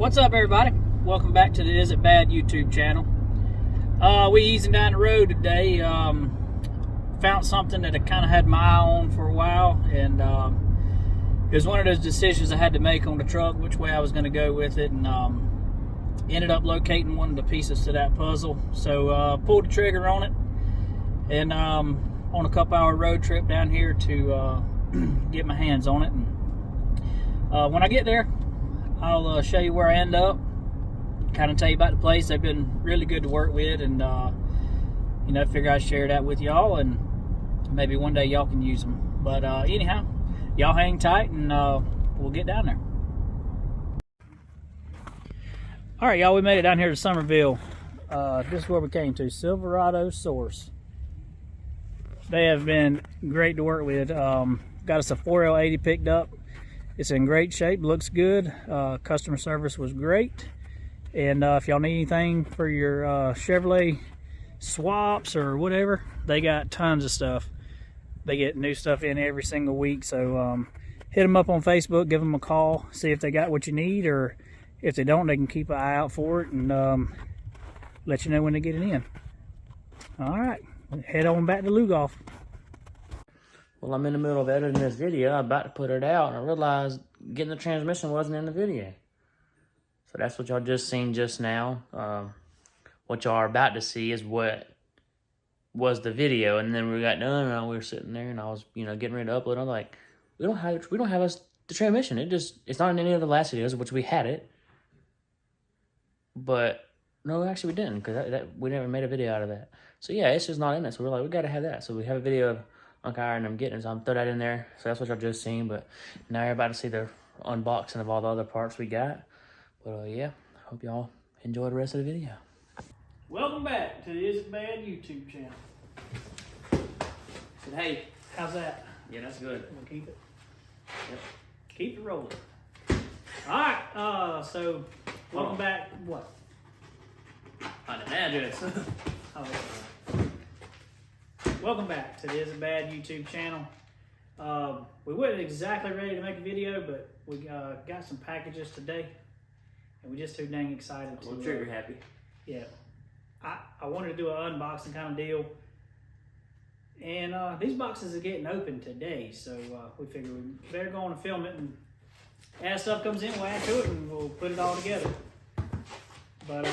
What's up, everybody? Welcome back to the Is It Bad YouTube channel. We easing down the road today. Found something that I kind of had my eye on for a while, and it was one of those decisions I had to make on the truck, which way I was going to go with it, and ended up locating one of the pieces to that puzzle. So pulled the trigger on it, and on a couple-hour road trip down here to get my hands on it. And when I get there, I'll show you where I end up, kind of tell you about the place. They've been really good to work with, and you know, figure I'd share that with y'all, and maybe one day y'all can use them. But anyhow, y'all hang tight, and we'll get down there. All right, y'all, we made it down here to Summerville. This is where we came to, Silverado Source. They have been great to work with. Got us a 4L80 picked up. It's in great shape, looks good. Customer service was great. And if y'all need anything for your Chevrolet swaps or whatever, they got tons of stuff. They get new stuff in every single week. So hit them up on Facebook, give them a call, see if they got what you need, or if they don't, they can keep an eye out for it and let you know when they get it in. All right, head on back to Lugoff. Well, I'm in the middle of editing this video. I'm about to put it out, and I realized getting the transmission wasn't in the video. So that's what y'all just seen just now. What y'all are about to see is what was the video, and then we got done, and we were sitting there, and I was, you know, getting ready to upload. I'm like, we don't have the transmission. It's not in any of the last videos, which we had it. But no, actually we didn't, because we never made a video out of that. So yeah, it's just not in it. So we're like, we gotta have that. So we have a video of Uncle Iron and I'm getting it, so I'm throw that in there. So that's what y'all just seen. But now you're about to see the unboxing of all the other parts we got. But yeah, hope y'all enjoy the rest of the video. Welcome back to the Is It Bad YouTube channel. Said, hey, How's that? yeah, that's good. We'll keep it. Yep. Keep it rolling. All right. So welcome back. What? Find an address. Oh, welcome back to the Is It Bad YouTube channel. We weren't exactly ready to make a video, but we got some packages today, and we're just too dang excited to. I'm trigger happy. Yeah, I wanted to do an unboxing kind of deal, and these boxes are getting open today, so we figured we better go on and film it, and as stuff comes in, we'll add to it, and we'll put it all together. But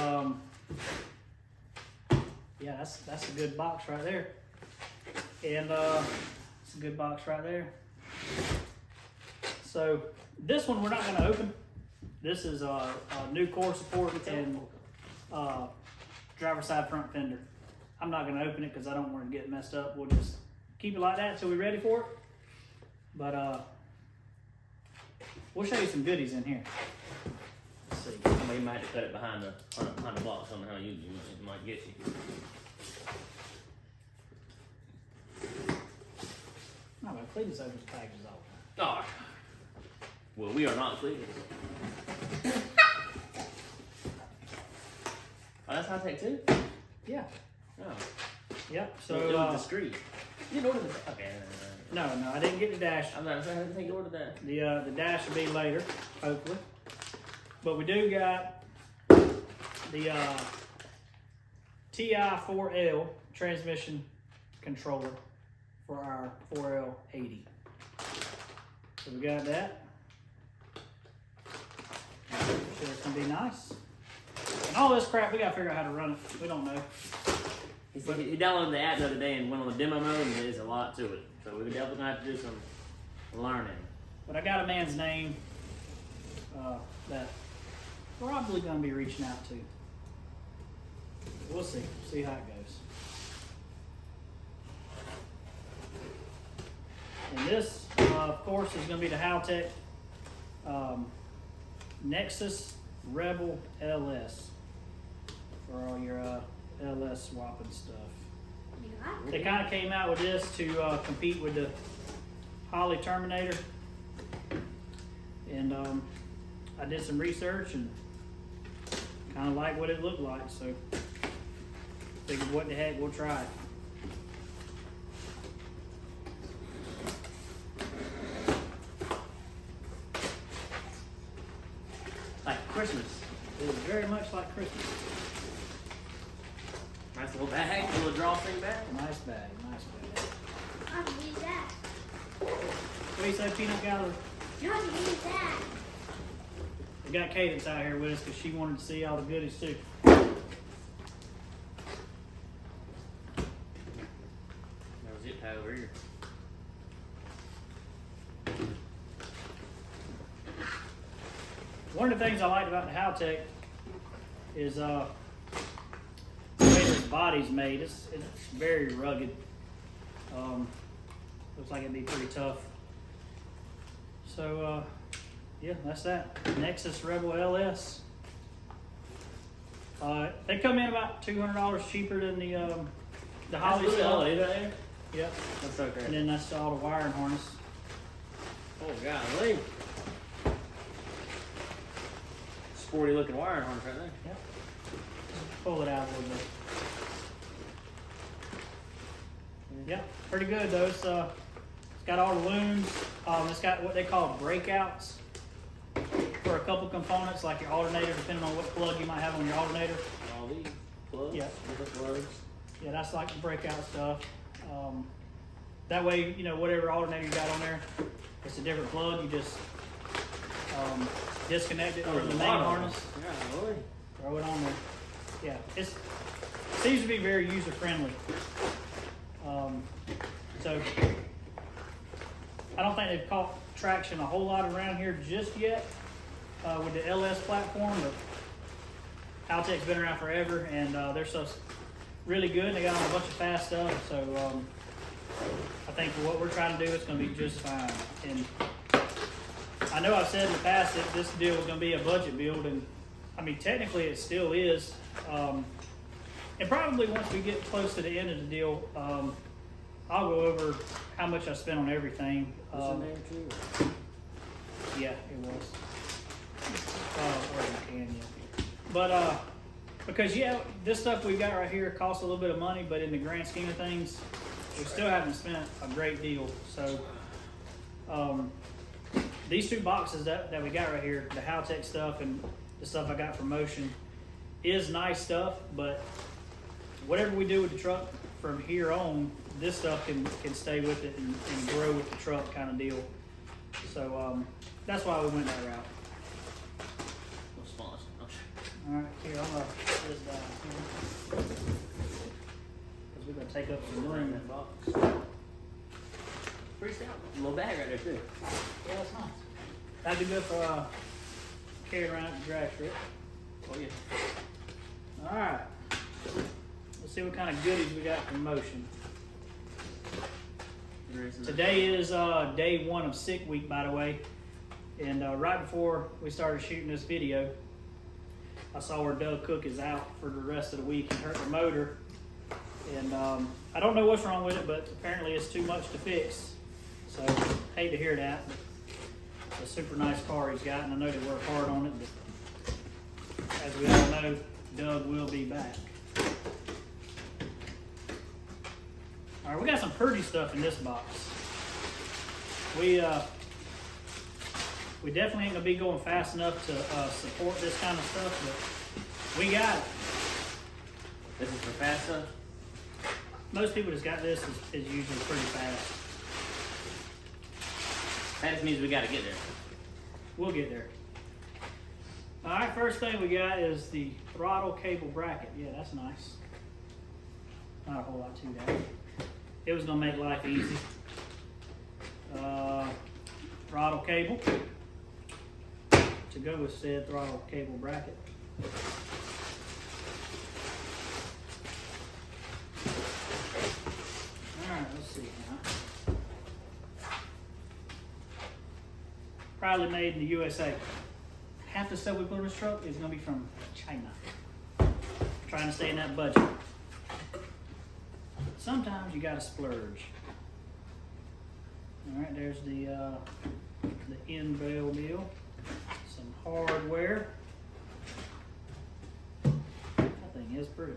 yeah, that's a good box right there. And it's a good box right there. So this one we're not going to open. This is a new core support and driver's side front fender. I'm not going to open it because I don't want it to get messed up. We'll just keep it like that until we're ready for it. But we'll show you some goodies in here. Let's see. You might have to cut it behind the box. I don't know how you it might get you. No, but Cletus opens packages all the Oh, well, we are not Cleveland. Oh, that's high tech too? time. Yeah. Oh. Yep. So it So was discreet. You didn't order the. Okay. no, I didn't get the dash. I'm not saying I didn't think you ordered that. The dash will be later, hopefully. But we do got the TI4L transmission controller for our 4L80. So we got that. I'm sure it's gonna be nice. And all this crap, we gotta figure out how to run it. We don't know. He downloaded the app the other day and went on the demo mode, and there's a lot to it. So we're definitely gonna have to do some learning. But I got a man's name that we're probably gonna be reaching out to. We'll see how it goes. And this, of course, is going to be the Haltech Nexus Rebel LS for all your LS swapping stuff. They kind of came out with this to compete with the Holley Terminator. And I did some research and kind of like what it looked like, so figured what the heck, we'll try it. Like Christmas. It is very much like Christmas. Nice little bag, a little drawstring bag. Nice bag, nice bag. I can use that. What do you say, Peanut Gallery? I can use that. We got Cadence out here with us because she wanted to see all the goodies too. There's zip tie over here. One of the things I liked about the Haltech is the way this body's made. It's very rugged. Looks like it'd be pretty tough. So yeah, that's that. Nexus Rebel LS. They come in about $200 cheaper than the Holly That's stuff. right there. Yep. That's so crazy. And then that's all the wiring harness. Oh golly. Sporty looking wiring harness right there. Yep. Pull it out a little bit. Yep, pretty good though. It's got all the looms. It's got what they call breakouts for a couple components, like your alternator, depending on what plug you might have on your alternator. All these plugs. Yeah. Different plugs. Yeah, that's like the breakout stuff. That way, you know, whatever alternator you got on there, it's a different plug. You just disconnect it from the main harness. Yeah, really. Throw it on there. Yeah, it seems to be very user friendly. So I don't think they've caught traction a whole lot around here just yet with the LS platform, but Haltech's been around forever, and their stuff's really good. They got a bunch of fast stuff, so I think for what we're trying to do, it's going to be just fine. And I know I've said in the past that this deal was going to be a budget build, and I mean technically it still is. And probably once we get close to the end of the deal, I'll go over how much I spent on everything. What's in there too? Yeah, it was. Where you can, yeah. But because yeah, this stuff we got right here costs a little bit of money, but in the grand scheme of things, we still haven't spent a great deal. So these two boxes that we got right here, the Haltech stuff and the stuff I got from Motion, is nice stuff, but whatever we do with the truck from here on, this stuff can stay with it and grow with the truck kind of deal. So that's why we went that route. No sponsor. Okay. All right, here, I'm gonna put this down here. Because we're gonna take up some room in that box. Pretty stout. A little bag right there too. Yeah, that's nice. That'd be good for carrying around the drag strip. Oh yeah. All right. Let's see what kind of goodies we got from Motion. Today is day 1 of sick week, by the way. And right before we started shooting this video, I saw where Doug Cook is out for the rest of the week and hurt the motor. And I don't know what's wrong with it, but apparently it's too much to fix. So hate to hear that. It's a super nice car he's got, and I know they work hard on it. But as we all know, Doug will be back. All right, we got some pretty stuff in this box. We definitely ain't gonna be going fast enough to support this kind of stuff, but we got it. This is for fast stuff? Most people that's got this is usually pretty fast. That just means we gotta get there. We'll get there. All right, first thing we got is the throttle cable bracket. Yeah, that's nice. Not a whole lot to that. It was gonna make life easy. Throttle cable to go with said throttle cable bracket. All right, let's see now. Proudly made in the USA. Half the stuff we put on this truck is gonna be from China. Trying to stay in that budget. Sometimes you gotta splurge. All right, there's the end bell deal. Some hardware. That thing is pretty.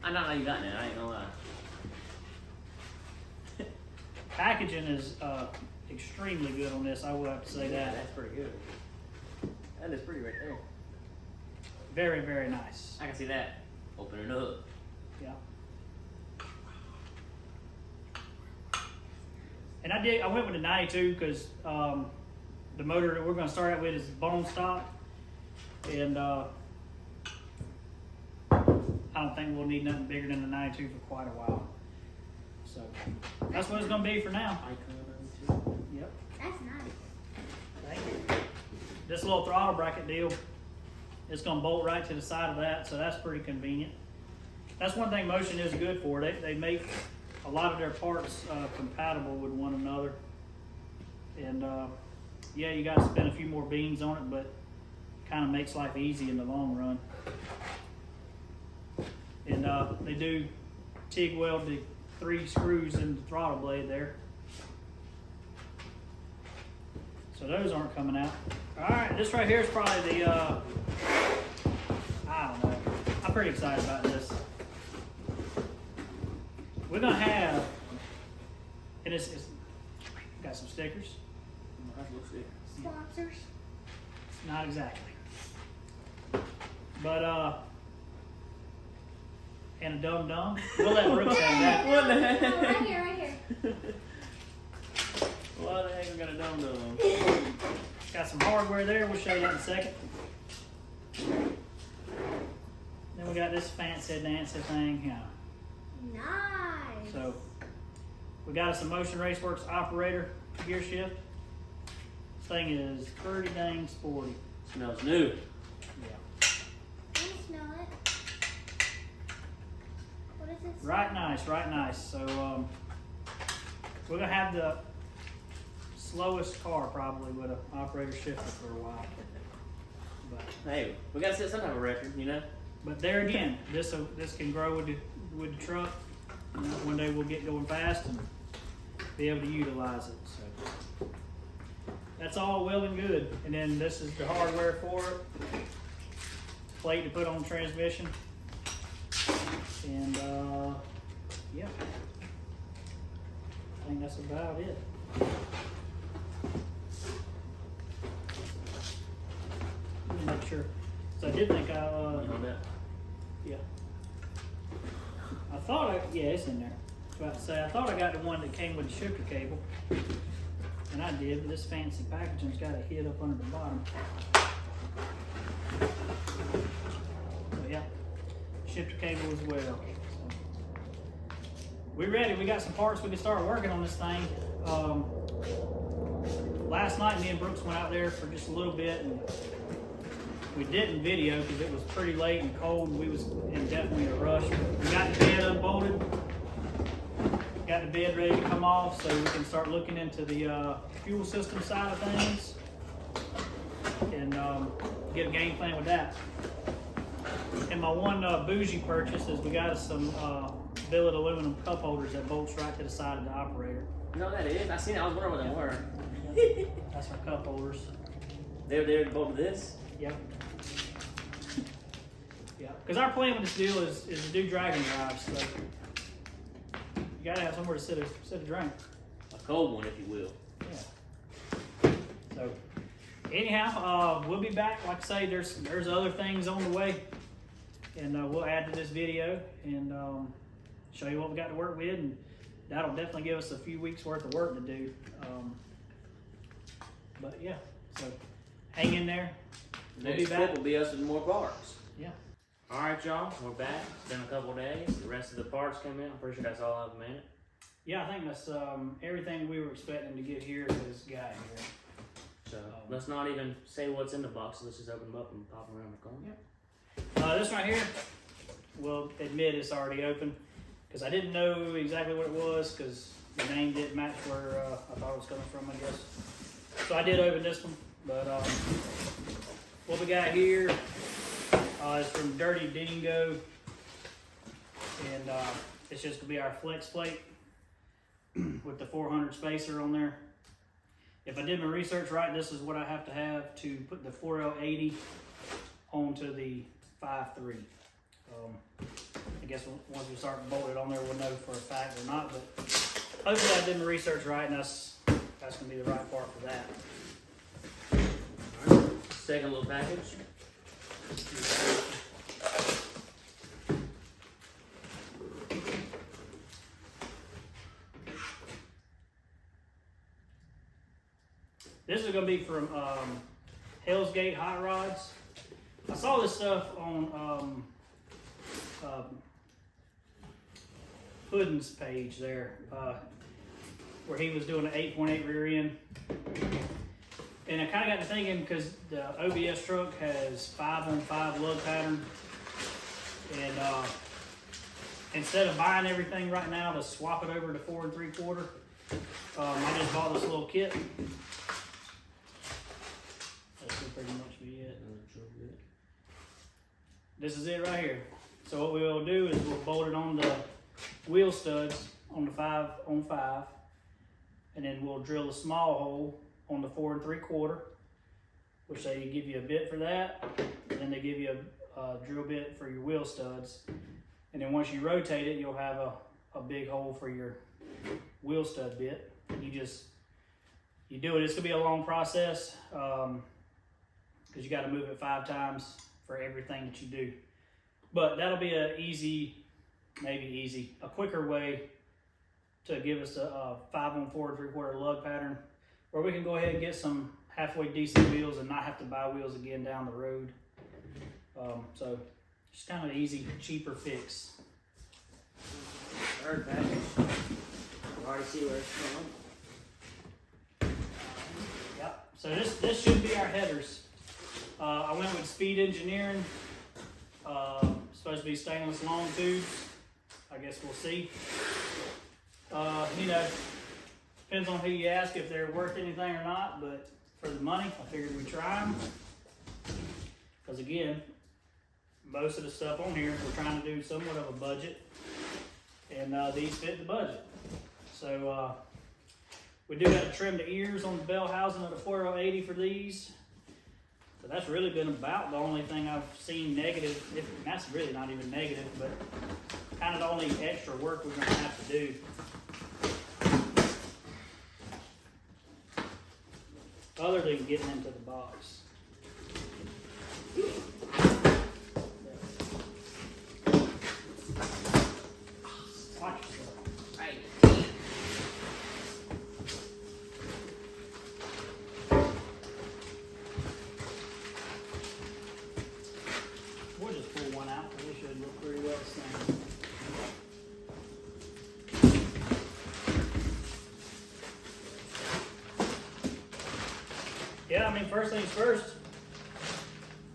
I know how you got it. I ain't gonna lie. Packaging is extremely good on this. I will have to say that. That's pretty good. That is pretty right there. Very, very nice. I can see that. Open it up. Yeah. And I went with the 92 because the motor that we're going to start out with is bone stock, and I don't think we'll need nothing bigger than the 92 for quite a while. So that's what it's going to be for now. Yep. That's nice. Thank you. This little throttle bracket deal, it's going to bolt right to the side of that, so that's pretty convenient. That's one thing Motion is good for. They make a lot of their parts compatible with one another, and yeah, you got to spend a few more beans on it, but kind of makes life easy in the long run. And they do TIG weld the 3 screws in the throttle blade there, so those aren't coming out. All right, this right here is probably the I don't know. I'm pretty excited about this. We're gonna have, and it's got some stickers. Sponsors. Not exactly, but and a dum dum. We'll let Brooks have that. What the heck? Oh, right here, right here. Why the heck we got a dum dum? Got some hardware there. We'll show you that in a second. Then we got this fancy dancy thing here. Nice. So we got us a Motion Raceworks operator gear shift. This thing is pretty dang sporty. Smells new. Yeah. Can you smell it? What is it? Right nice, right nice. So we're gonna have the slowest car probably with an operator shifter for a while. But Hey, we gotta set some type of record, you know? there again, this can grow with the truck. You know, one day we'll get going fast and be able to utilize it. So that's all well and good. And then this is the hardware for it. Plate to put on the transmission. And yeah, I think that's about it. Let me make sure. So I did think You know that? yeah. I thought yeah, it's in there. I was about to say, I thought I got the one that came with the shifter cable. And I did, but this fancy packaging's got a hit up under the bottom. So yeah, shifter cable as well. So, we're ready. We got some parts. We can start working on this thing. Last night, me and Brooks went out there for just a little bit, and we didn't video because it was pretty late and cold, and we was in definitely a rush. We got the bed unbolted, got the bed ready to come off, so we can start looking into the fuel system side of things and get a game plan with that. And my one bougie purchase is we got us some billet aluminum cup holders that bolts right to the side of the operator. You know what that is? I seen it. I was wondering what they were. That's our cup holders. They're there to bolt this? Yep. Yeah, because our plan with this deal is to do dragon drives. So you gotta have somewhere to sit a drink. A cold one, if you will. Yeah. So anyhow, we'll be back. Like I say, there's other things on the way, and we'll add to this video and show you what we got to work with, and that'll definitely give us a few weeks worth of work to do. But yeah, so hang in there. We'll be Next back. clip will be us with more parts. Yeah. All right, y'all. We're back. It's been a couple days. The rest of the parts come in. I'm pretty sure that's all I've made. Yeah, I think that's everything we were expecting to get here is got here. So let's not even say what's in the box. Let's just open them up and pop them around the corner. This right here, we'll admit it's already open because I didn't know exactly what it was because the name didn't match where I thought it was coming from, I guess. So I did open this one, but what we got here is from Dirty Dingo, and it's just gonna be our flex plate with the 400 spacer on there. If I did my research right, this is what I have to put the 4L80 onto the 5.3. I guess once we start bolting it on there, we'll know for a fact or not, but hopefully I did my research right, and that's gonna be the right part for that. Second little package. this is gonna be from Hell's Gate Hot Rods. I saw this stuff on Puddin's page there, where he was doing an 8.8 rear end. And I kind of got to thinking, because the OBS truck has 5-on-5 lug pattern, and instead of buying everything right now to swap it over to 4 3/4, I just bought this little kit. That should pretty much be it. This is it right here. So what we'll do is we'll bolt it on the wheel studs on the 5-on-5, and then we'll drill a small hole on the 4 3/4, which they give you a bit for that, and then they give you a drill bit for your wheel studs, and then once you rotate it, you'll have a big hole for your wheel stud bit. And you do it. It's gonna be a long process because you got to move it 5 times for everything that you do. But that'll be a quicker way to give us a 5-on-4 3/4 lug pattern, where we can go ahead and get some halfway decent wheels and not have to buy wheels again down the road. So just kind of an easy, cheaper fix. Third package. You already see where it's going. Yep. So this should be our headers. I went with Speed Engineering. Supposed to be stainless long tubes. I guess we'll see. You know, depends on who you ask if they're worth anything or not, but for the money, I figured we'd try them. Because again, most of the stuff on here, we're trying to do somewhat of a budget, and these fit the budget. So we do have to trim the ears on the bell housing of the 4080 for these. So that's really been about the only thing I've seen negative. That's really not even negative, but kind of the only extra work we're going to have to do. Other than getting into the box. Watch yourself. Right. We'll just pull one out. It should look pretty well stained. Yeah, I mean, first things first,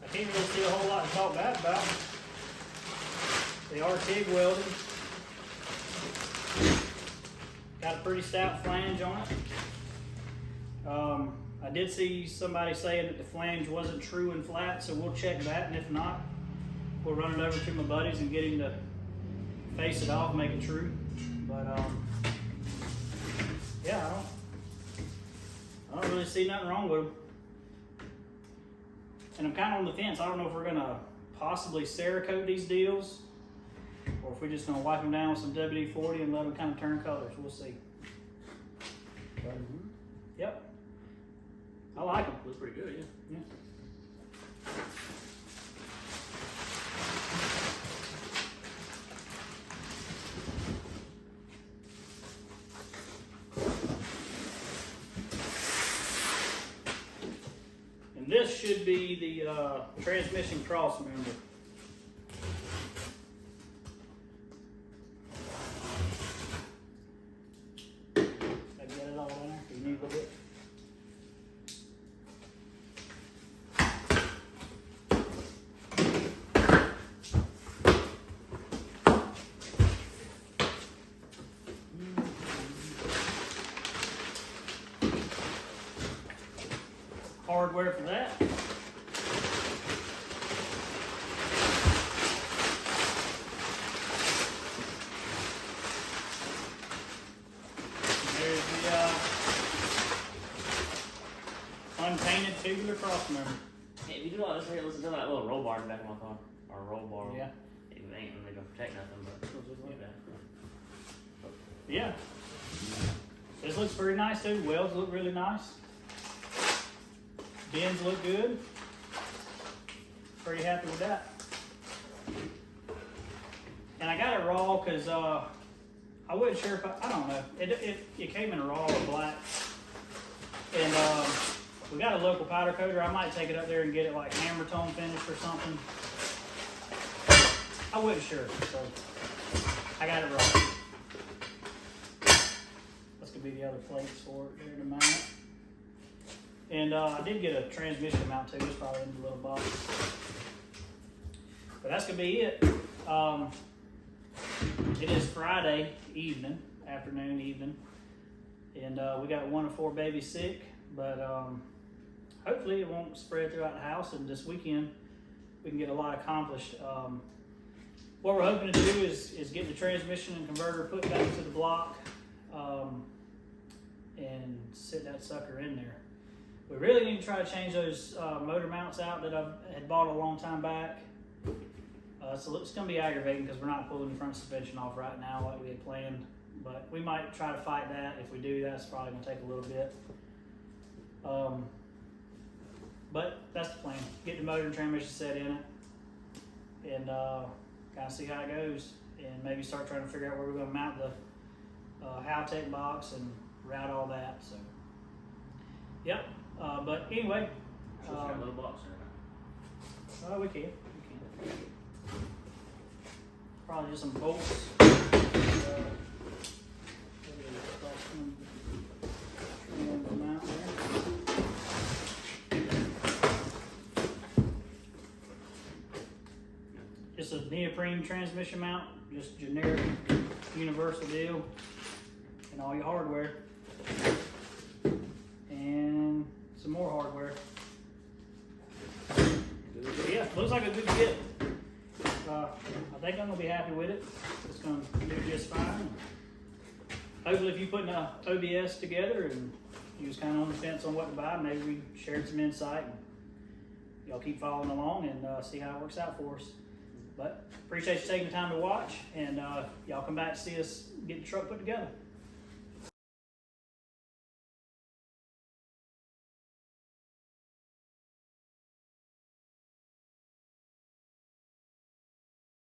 I can't really see a whole lot to talk bad about. They are TIG welded. Got a pretty stout flange on it. I did see somebody saying that the flange wasn't true and flat, so we'll check that, and if not, we'll run it over to my buddies and get him to face it off, make it true. But yeah, I don't really see nothing wrong with them. And I'm kind of on the fence. I don't know if we're gonna possibly Cerakote these deals, or if we're just gonna wipe them down with some WD-40 and let them kind of turn colors. We'll see. But, yep, I like them. Looks pretty good, yeah. And this should be the transmission cross member. Have you got it all in there? Do you need a little bit? Hardware for that. There's the unpainted tubular cross member. Hey, if you do all this here, listen to that little roll bar in the back of my car. Or roll bar. Yeah. It ain't really gonna protect nothing, but Yeah. This looks pretty nice too. Welds look really nice. Bends look good. Pretty happy with that. And I got it raw because I wasn't sure if I don't know. It came in raw or black. And We got a local powder coater. I might take it up there and get it like hammer tone finished or something. I wasn't sure, so I got it right. That's gonna be the other plates for it there to mount it. And I did get a transmission mount too. It's probably in the little box. But that's gonna be it. It is Friday evening, afternoon, evening, and we got 1 of 4 babies sick. But hopefully it won't spread throughout the house, and this weekend we can get a lot accomplished. What we're hoping to do is get the transmission and converter put back to the block and sit that sucker in there. We really need to try to change those motor mounts out that I had bought a long time back. So it's going to be aggravating because we're not pulling the front suspension off right now like we had planned. But we might try to fight that. If we do, that's probably going to take a little bit. But that's the plan. Get the motor and transmission set in it. And kind of see how it goes. And maybe start trying to figure out where we're going to mount the Haltech box and route all that. So, yep. But anyway. Should have a little box there. Oh, we can. Probably just some bolts. Just a neoprene transmission mount, just generic, universal deal, and all your hardware, and some more hardware. But yeah, looks like a good kit. I think I'm gonna be happy with it. It's gonna do just fine. Hopefully, if you put an OBS together and you was kind of on the fence on what to buy, maybe we shared some insight and y'all keep following along and see how it works out for us. But appreciate you taking the time to watch, and y'all come back to see us get the truck put together.